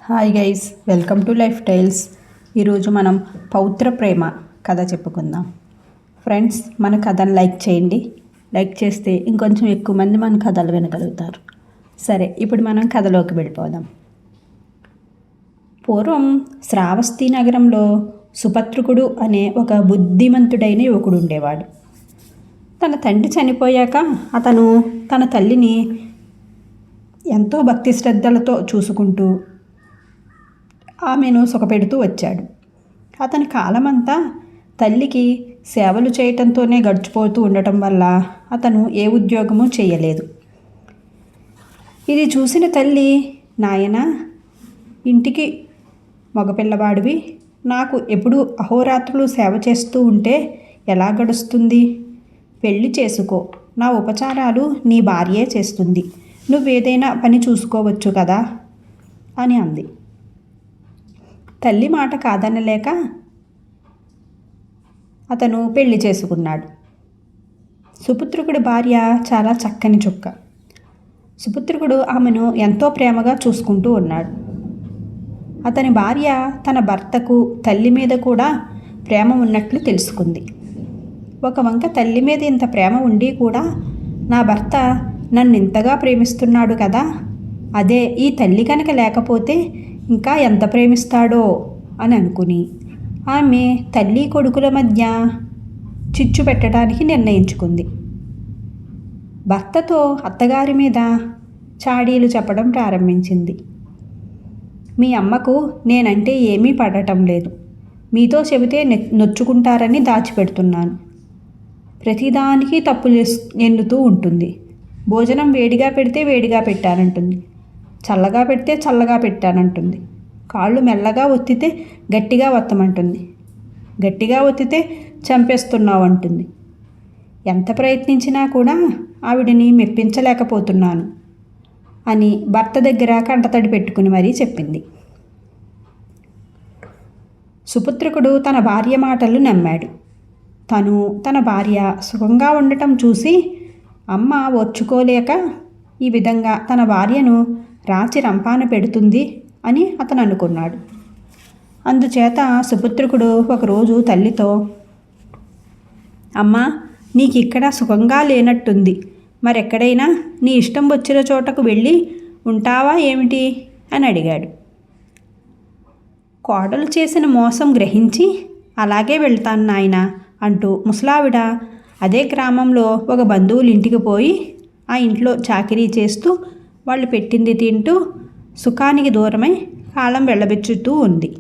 Hi guys, welcome to life tiles. ఈరోజు మనం పౌత్ర ప్రేమ కథ చెప్పుకుందాం. ఫ్రెండ్స్, మన కథను లైక్ చేయండి. లైక్ చేస్తే ఇంకొంచెం ఎక్కువ మంది మన కథలు వినగలుగుతారు. సరే, ఇప్పుడు మనం కథలోకి వెళ్ళిపోదాం. పూర్వం శ్రావస్తి నగరంలో సుపత్రుకుడు అనే ఒక బుద్ధిమంతుడైన యువకుడు ఉండేవాడు. తన తండ్రి చనిపోయాక అతను తన తల్లిని ఎంతో భక్తి శ్రద్ధలతో చూసుకుంటూ ఆమెను సుఖపెడుతూ వచ్చాడు. అతని కాలమంతా తల్లికి సేవలు చేయటంతోనే గడిచిపోతూ ఉండటం వల్ల అతను ఏ ఉద్యోగము చేయలేదు. ఇది చూసిన తల్లి, నాయనా, ఇంటికి మగపిల్లవాడివి, నాకు ఎప్పుడు అహోరాత్రులు సేవ చేస్తూ ఉంటే ఎలా గడుస్తుంది? పెళ్లి చేసుకో, నా ఉపచారాలు నీ భార్యే చేస్తుంది, నువ్వేదైనా పని చూసుకోవచ్చు కదా అని అంది. తల్లి మాట కాదనలేక అతను పెళ్లి చేసుకున్నాడు. సుపుత్రుకుడి భార్య చాలా చక్కని చుక్క. సుపుత్రుకుడు ఆమెను ఎంతో ప్రేమగా చూసుకుంటూ ఉన్నాడు. అతని భార్య తన భర్తకు తల్లి మీద కూడా ప్రేమ ఉన్నట్లు తెలుసుకుంది. ఒక వంక తల్లి మీద ఇంత ప్రేమ ఉండి కూడా నా భర్త నన్ను ఇంతగా ప్రేమిస్తున్నాడు కదా, అదే ఈ తల్లి కనుక లేకపోతే ఇంకా ఎంత ప్రేమిస్తాడో అని అనుకుని ఆమె తల్లి కొడుకుల మధ్య చిచ్చు పెట్టడానికి నిర్ణయించుకుంది. భర్తతో అత్తగారి మీద చాడీలు చెప్పడం ప్రారంభించింది. మీ అమ్మకు నేనంటే ఏమీ పడటం లేదు, మీతో చెబితే నొచ్చుకుంటారని దాచిపెడుతున్నాను. ప్రతిదానికి తప్పులు ఎన్నుతూ ఉంటుంది. భోజనం వేడిగా పెడితే వేడిగా పెట్టానంటుంది, చల్లగా పెడితే చల్లగా పెట్టానంటుంది, కాళ్ళు మెల్లగా ఒత్తితే గట్టిగా ఒత్తమంటుంది, గట్టిగా ఒత్తితే చంపేస్తున్నావు అంటుంది. ఎంత ప్రయత్నించినా కూడా ఆవిడని మెప్పించలేకపోతున్నాను అని భర్త దగ్గర కంటతడి పెట్టుకుని మరీ చెప్పింది. సుపుత్రకుడు తన భార్య మాటలు నమ్మాడు. తను తన భార్య సుఖంగా ఉండటం చూసి అమ్మ ఓర్చుకోలేక ఈ విధంగా తన భార్యను రాచి రంపాన పెడుతుంది అని అతను అనుకున్నాడు. అందుచేత సుపుత్రుకుడు ఒకరోజు తల్లితో, అమ్మా, నీకు ఇక్కడ సుఖంగా లేనట్టుంది, మరెక్కడైనా నీ ఇష్టం వచ్చిన చోటకు వెళ్ళి ఉంటావా ఏమిటి అని అడిగాడు. కోడలు చేసిన మోసం గ్రహించి అలాగే వెళ్తాను నాయనా అంటూ ముసలావిడ అదే గ్రామంలో ఒక బంధువుల ఇంటికి పోయి ఆ ఇంట్లో చాకిరీ చేస్తూ వాళ్ళు పెట్టింది తింటూ సుఖానికి దూరమై కాలం వెళ్ళబెచ్చుతూ ఉంది.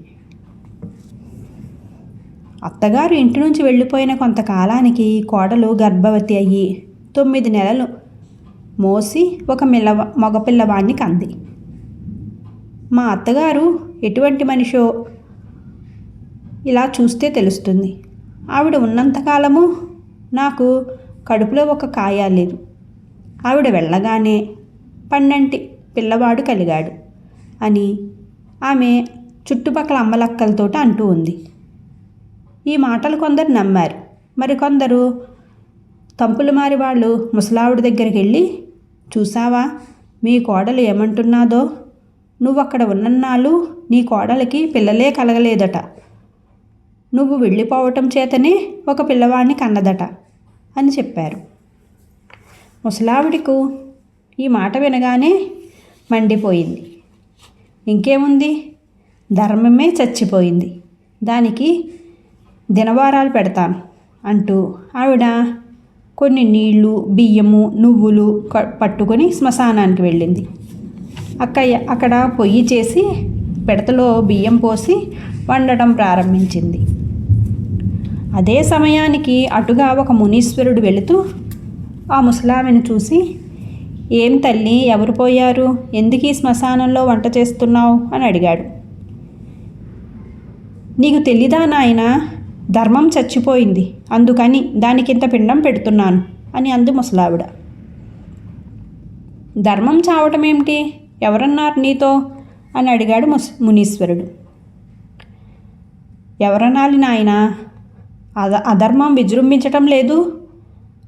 అత్తగారు ఇంటి నుంచి వెళ్ళిపోయిన కొంతకాలానికి కోడలు గర్భవతి అయ్యి 9 నెలలు మోసి ఒక మగపిల్లవాడిని కంది. మా అత్తగారు ఎటువంటి మనిషో ఇలా చూస్తే తెలుస్తుంది. ఆవిడ ఉన్నంతకాలము నాకు కడుపులో ఒక కాయ లేదు. ఆవిడ వెళ్ళగానే పన్నంటి పిల్లవాడు కలిగాడు అని ఆమె చుట్టుపక్కల అమ్మలక్కలతో అంటూ ఉంది. ఈ మాటలు కొందరు నమ్మారు. మరికొందరు తంపులు మారి వాళ్ళు ముసలావిడ దగ్గరికి వెళ్ళి, చూసావా మీ కోడలు ఏమంటున్నాదో, నువ్వు అక్కడ ఉన్నన్నాళ్ళు నీ కోడలికి పిల్లలే కలగలేదట, నువ్వు వెళ్ళిపోవటం చేతనే ఒక పిల్లవాడిని కన్నదట అని చెప్పారు. ముసలావిడకు ఈ మాట వినగానే మండిపోయింది. ఇంకేముంది, ధర్మమే చచ్చిపోయింది, దానికి దినవారాలు పెడతాను అంటూ ఆవిడ కొన్ని నీళ్లు, బియ్యము, నువ్వులు పట్టుకొని శ్మశానానికి వెళ్ళింది. అక్కడ పొయ్యి చేసి పిడతలో బియ్యం పోసి వండటం ప్రారంభించింది. అదే సమయానికి అటుగా ఒక మునీశ్వరుడు వెళుతూ ఆ ముసలామెను చూసి, ఏం తల్లి, ఎవరు పోయారు, ఎందుకు ఈ శ్మశానంలో వంట చేస్తున్నావు అని అడిగాడు. నీకు తెలీదా నాయనా, ధర్మం చచ్చిపోయింది, అందుకని దానికింత పిండం పెడుతున్నాను అని అంది ముసలావిడ. ధర్మం చావటం ఏమిటి, ఎవరన్నారు నీతో అని అడిగాడు మునీశ్వరుడు. ఎవరనాలి నాయనా, అధర్మం విజృంభించటం లేదు,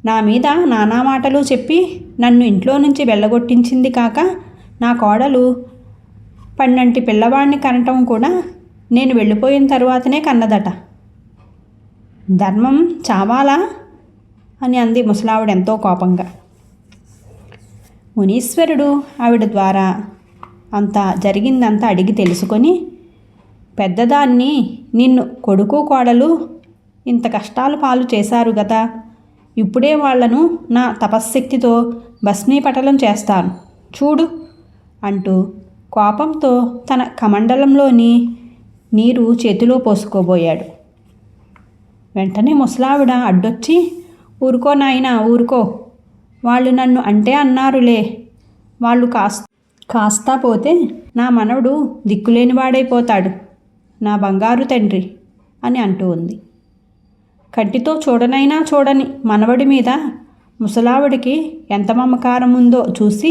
నా మీద నానా మాటలు చెప్పి నన్ను ఇంట్లో నుంచి వెళ్ళగొట్టించింది కాక నా కోడలు పన్నంటి పిల్లవాడిని కనటం కూడా నేను వెళ్ళిపోయిన తరువాతనే కన్నదట. ధర్మం చావాలా అని అంది ముసలావిడ ఎంతో కోపంగా. మునీశ్వరుడు ఆవిడ ద్వారా అంతా జరిగిందంతా అడిగి తెలుసుకొని, పెద్దదాన్ని నిన్ను కొడుకు కోడలు ఇంత కష్టాలు పాలు చేశారు కదా, ఇప్పుడే వాళ్లను నా తపశ్శక్తితో భస్మీపటలం చేస్తాను చూడు అంటూ కోపంతో తన కమండలంలోని నీరు చేతిలో పోసుకోబోయాడు. వెంటనే ముసలావిడ అడ్డొచ్చి, ఊరుకో నాయనా ఊరుకో, వాళ్ళు నన్ను అంటే అన్నారులే, వాళ్ళు కాస్తా పోతే నా మనవడు దిక్కులేనివాడైపోతాడు, నా బంగారు తండ్రి అని అంటూ ఉంది. కంటితో చూడనైనా చూడని మనవడి మీద ముసలావిడికి ఎంత మమకారం ఉందో చూసి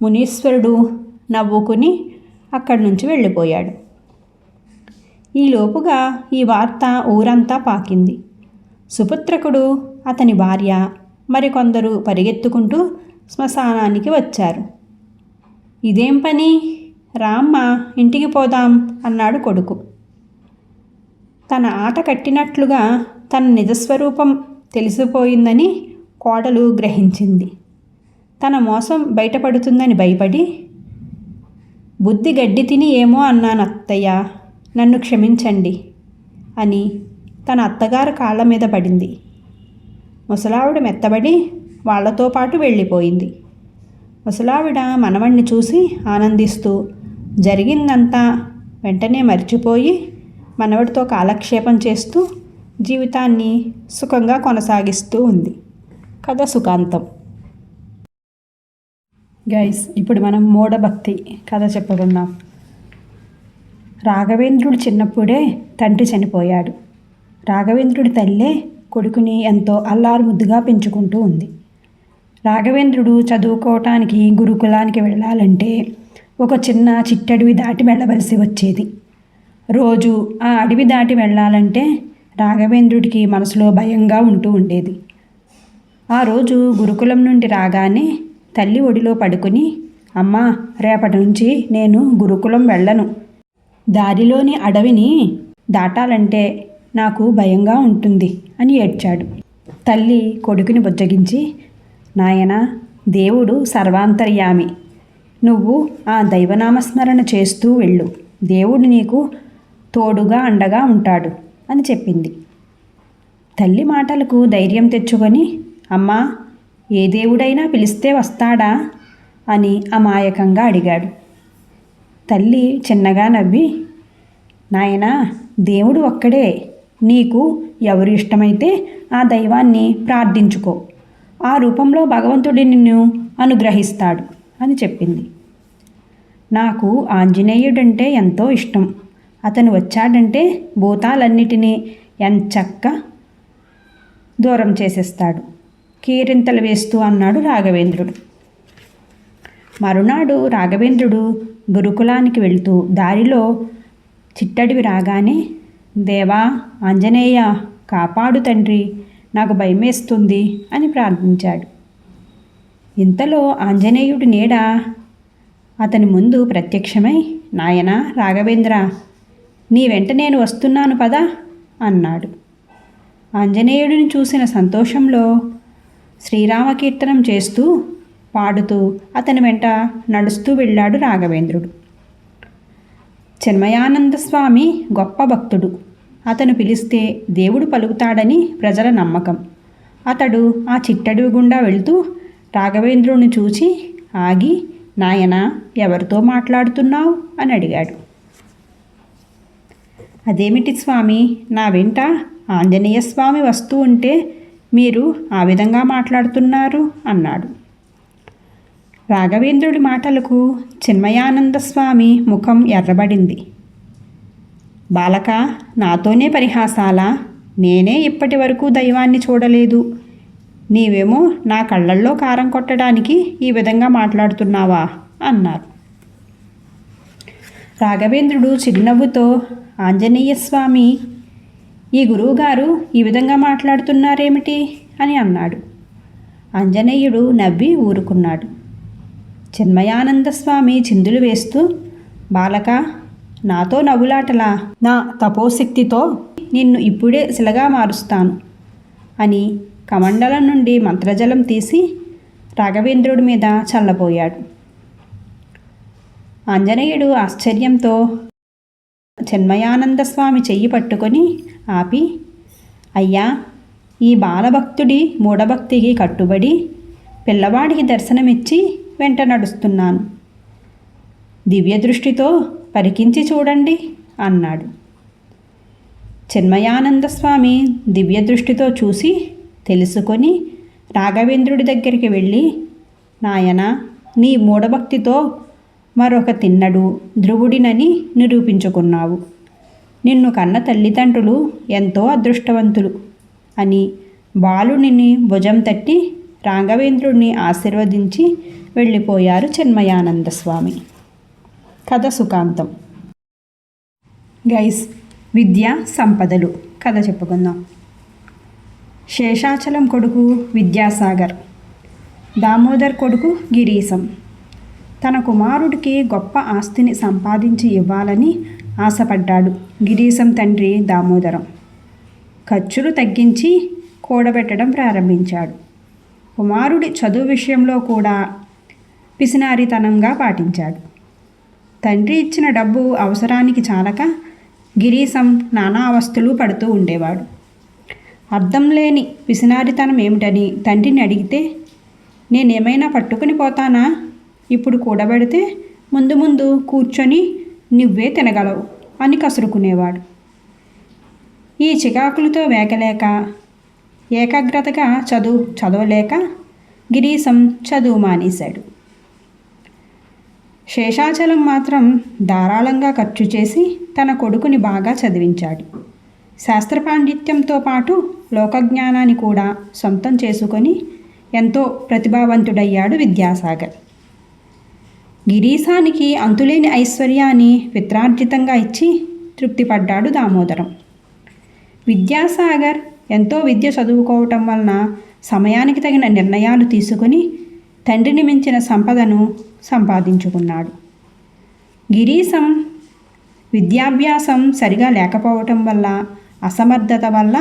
మునీశ్వరుడు నవ్వుకుని అక్కడి నుంచి వెళ్ళిపోయాడు. ఈలోపుగా ఈ వార్త ఊరంతా పాకింది. సుపుత్రకుడు, అతని భార్య, మరికొందరు పరిగెత్తుకుంటూ శ్మశానానికి వచ్చారు. ఇదేం పని, రామ్మ ఇంటికి పోదాం అన్నాడు కొడుకు. తన ఆట కట్టినట్లుగా తన నిజస్వరూపం తెలిసిపోయిందని కోడలు గ్రహించింది. తన మోసం బయటపడుతుందని భయపడి, బుద్ధి గడ్డి తిని ఏమో అన్నాను అత్తయ్య, నన్ను క్షమించండి అని తన అత్తగారు కాళ్ళ మీద పడింది. ముసలావిడ మెత్తబడి వాళ్లతో పాటు వెళ్ళిపోయింది. ముసలావిడ మనవణ్ణి చూసి ఆనందిస్తూ జరిగిందంతా వెంటనే మర్చిపోయి మనవడితో కాలక్షేపం చేస్తూ జీవితాన్ని సుఖంగా కొనసాగిస్తూ ఉంది. కథ సుఖాంతం. గైస్, ఇప్పుడు మనం మూఢభక్తి కథ చెప్పుకుందాం. రాఘవేంద్రుడు చిన్నప్పుడే తండ్రి చనిపోయాడు. రాఘవేంద్రుడి తల్లే కొడుకుని ఎంతో అల్లారు ముద్దుగా పెంచుకుంటూ ఉంది. రాఘవేంద్రుడు చదువుకోవటానికి గురుకులానికి వెళ్ళాలంటే ఒక చిన్న చిట్టడవి దాటి వెళ్ళవలసి వచ్చేది. రోజు ఆ అడవి దాటి వెళ్ళాలంటే రాఘవేంద్రుడికి మనసులో భయంగా ఉంటూ ఉండేది. ఆ రోజు గురుకులం నుండి రాగానే తల్లి ఒడిలో పడుకుని, అమ్మా, రేపటి నుంచి నేను గురుకులం వెళ్ళను, దారిలోని అడవిని దాటాలంటే నాకు భయంగా ఉంటుంది అని ఏడ్చాడు. తల్లి కొడుకుని బుజ్జగించి, నాయనా, దేవుడు సర్వాంతర్యామి, నువ్వు ఆ దైవనామస్మరణ చేస్తూ వెళ్ళు, దేవుడు నీకు తోడుగా అండగా ఉంటాడు అని చెప్పింది. తల్లి మాటలకు ధైర్యం తెచ్చుకొని, అమ్మా, ఏ దేవుడైనా పిలిస్తే వస్తాడా అని అమాయకంగా అడిగాడు. తల్లి చిన్నగా నవ్వి, నాయనా, దేవుడు ఒక్కడే, నీకు ఎవరు ఇష్టమైతే ఆ దైవాన్ని ప్రార్థించుకో, ఆ రూపంలో భగవంతుడి నిన్ను అనుగ్రహిస్తాడు అని చెప్పింది. నాకు ఆంజనేయుడంటే ఎంతో ఇష్టం, అతను వచ్చాడంటే భూతాలన్నిటినీ ఎంచక్కా దూరం చేసేస్తాడు, కీరింతలు వేస్తూ అన్నాడు రాఘవేంద్రుడు. మరునాడు రాఘవేంద్రుడు గురుకులానికి వెళుతూ దారిలో చిట్టడివి రాగానే, దేవా ఆంజనేయ, కాపాడు తండ్రి, నాకు భయమేస్తుంది అని ప్రార్థించాడు. ఇంతలో ఆంజనేయుడి నీడ అతని ముందు ప్రత్యక్షమై, నాయనా రాఘవేంద్ర, నీ వెంట నేను వస్తున్నాను పదా అన్నాడు. ఆంజనేయుడిని చూసిన సంతోషంలో శ్రీరామకీర్తనం చేస్తూ పాడుతూ అతని వెంట నడుస్తూ వెళ్ళాడు రాఘవేంద్రుడు. చిన్మయానంద స్వామి గొప్ప భక్తుడు. అతను పిలిస్తే దేవుడు పలుకుతాడని ప్రజల నమ్మకం. అతడు ఆ చిట్టడివి గుండా వెళుతూ రాఘవేంద్రుడిని చూచి ఆగి, నాయనా, ఎవరితో మాట్లాడుతున్నావు అని అడిగాడు. అదేమిటి స్వామి, నా వెంట ఆంజనేయ స్వామి వస్తూ ఉంటే మీరు ఆ విధంగా మాట్లాడుతున్నారు అన్నాడు. రాఘవేంద్రుడి మాటలకు చిన్మయానంద స్వామి ముఖం ఎర్రబడింది. బాలక, నాతోనే పరిహాసాలా? నేనే ఇప్పటి వరకు దైవాన్ని చూడలేదు, నీవేమో నా కళ్ళల్లో కారం కొట్టడానికి ఈ విధంగా మాట్లాడుతున్నావా అన్నారు. రాఘవేంద్రుడు చిరునవ్వుతో, ఆంజనేయ స్వామి, ఈ గురువుగారు ఈ విధంగా మాట్లాడుతున్నారేమిటి అని అన్నాడు. ఆంజనేయుడు నవ్వి ఊరుకున్నాడు. చిన్మయానంద స్వామి చిందులు వేస్తూ, బాలక, నాతో నవ్వులాటలా? నా తపోశక్తితో నిన్ను ఇప్పుడే శిలగా మారుస్తాను అని కమండలం నుండి మంత్రజలం తీసి రాఘవేంద్రుడి మీద చల్లబోయాడు. ఆంజనేయుడు ఆశ్చర్యంతో చిన్మయానంద స్వామి చెయ్యి పట్టుకొని ఆపి, అయ్యా, ఈ బాలభక్తుడి మూఢభక్తికి కట్టుబడి పిల్లవాడికి దర్శనమిచ్చి వెంట నడుస్తున్నాను. దివ్యదృష్టితో పరికించి చూడండి అన్నాడు. చిన్మయానంద స్వామి దివ్యదృష్టితో చూసి తెలుసుకొని రాఘవేంద్రుడి దగ్గరికి వెళ్ళి, నాయనా, నీ మూఢభక్తితో మరొక తిన్నడు ధ్రువుడినని నిరూపించుకున్నావు. నిన్ను కన్న తల్లిదండ్రులు ఎంతో అదృష్టవంతులు అని బాలుడిని భుజం తట్టి రాఘవేంద్రుడిని ఆశీర్వదించి వెళ్ళిపోయారు చిన్మయానంద స్వామి. కథ సుఖాంతం. గైస్, విద్యా సంపదలు కథ చెప్పుకుందాం. శేషాచలం కొడుకు విద్యాసాగర్, దామోదర్ కొడుకు గిరీశం తన కుమారుడికి గొప్ప ఆస్తిని సంపాదించి ఇవ్వాలని ఆశపడ్డాడు. గిరీశం తండ్రి దామోదరం ఖర్చులు తగ్గించి కూడబెట్టడం ప్రారంభించాడు. కుమారుడి చదువు విషయంలో కూడా పిసినారితనంగా పాటించాడు. తండ్రి ఇచ్చిన డబ్బు అవసరానికి చాలక గిరీశం నానా అవస్థలు పడుతూ ఉండేవాడు. అర్థం లేని పిసినారితనం ఏమిటని తండ్రిని అడిగితే, నేనేమైనా పట్టుకుని పోతానా? ఇప్పుడు కూడబెడితే ముందు ముందు కూర్చొని నువ్వే తినగలవు అని కసురుకునేవాడు. ఈ చికాకులతో వేగలేక ఏకాగ్రతగా చదవలేక గిరీశం చదువు మానేశాడు. శేషాచలం మాత్రం ధారాళంగా ఖర్చు చేసి తన కొడుకుని బాగా చదివించాడు. శాస్త్ర పాండిత్యంతో పాటు లోకజ్ఞానాన్ని కూడా సొంతం చేసుకొని ఎంతో ప్రతిభావంతుడయ్యాడు విద్యాసాగర్. గిరీశానికి అంతులేని ఐశ్వర్యాన్ని పిత్రార్జితంగా ఇచ్చి తృప్తిపడ్డాడు దామోదరం. విద్యాసాగర్ ఎంతో విద్య చదువుకోవటం వలన సమయానికి తగిన నిర్ణయాలు తీసుకుని తండ్రిని మించిన సంపదను సంపాదించుకున్నాడు. గిరీశం విద్యాభ్యాసం సరిగా లేకపోవటం వల్ల, అసమర్థత వల్ల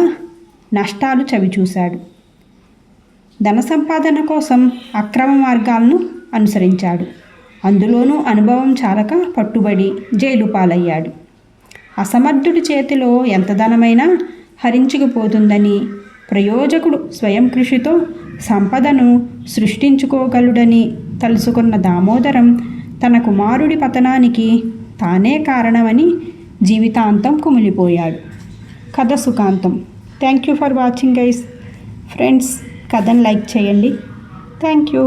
నష్టాలు చవిచూశాడు. ధన సంపాదన కోసం అక్రమ మార్గాలను అనుసరించాడు. అందులోనూ అనుభవం చాలక పట్టుబడి జైలు పాలయ్యాడు. అసమర్థుడి చేతిలో ఎంత ధనమైనా హరించుకుపోతుందని, ప్రయోజకుడు స్వయం కృషితో సంపదను సృష్టించుకోగలడని తెలుసుకున్న దామోదరం తన కుమారుడి పతనానికి తానే కారణమని జీవితాంతం కుమిలిపోయాడు. కథ సుఖాంతం. Thank you for watching guys. Friends, కథను లైక్ చేయండి. Thank you.